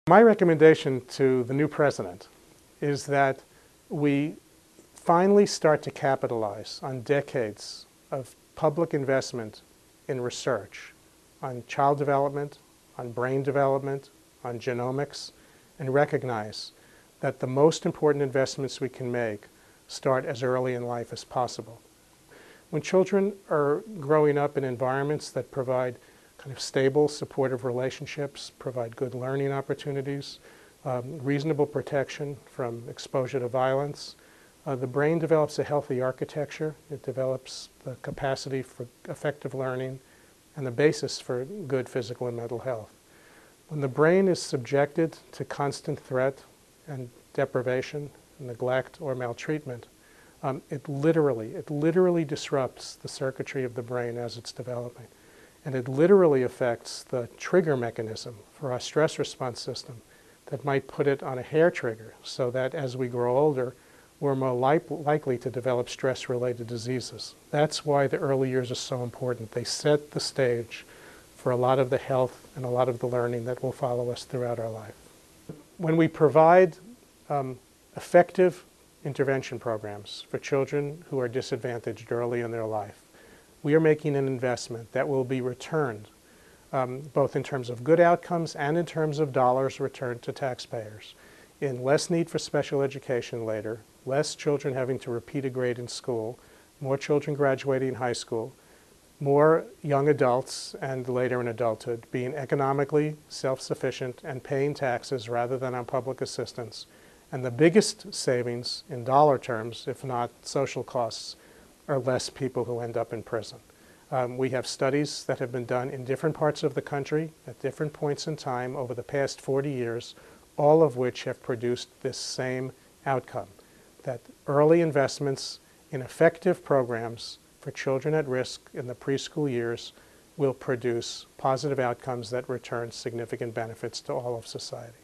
My recommendation to the new president is that we finally start to capitalize on decades of public investment in research, on child development, on brain development, on genomics, and recognize that the most important investments we can make start as early in life as possible. When children are growing up in environments that provide kind of stable, supportive relationships, provide good learning opportunities, reasonable protection from exposure to violence, the brain develops a healthy architecture. It develops the capacity for effective learning and the basis for good physical and mental health. When the brain is subjected to constant threat and deprivation, neglect, or maltreatment, it literally disrupts the circuitry of the brain as it's developing. And it literally affects the trigger mechanism for our stress response system that might put it on a hair trigger so that as we grow older, we're more likely to develop stress-related diseases. That's why the early years are so important. They set the stage for a lot of the health and a lot of the learning that will follow us throughout our life. When we provide effective intervention programs for children who are disadvantaged early in their life, we are making an investment that will be returned both in terms of good outcomes and in terms of dollars returned to taxpayers, in less need for special education later, less children having to repeat a grade in school, more children graduating high school, more young adults and later in adulthood being economically self-sufficient and paying taxes rather than on public assistance. And the biggest savings in dollar terms, if not social costs, are less people who end up in prison. We have studies that have been done in different parts of the country at different points in time over the past 40 years, all of which have produced this same outcome, that early investments in effective programs for children at risk in the preschool years will produce positive outcomes that return significant benefits to all of society.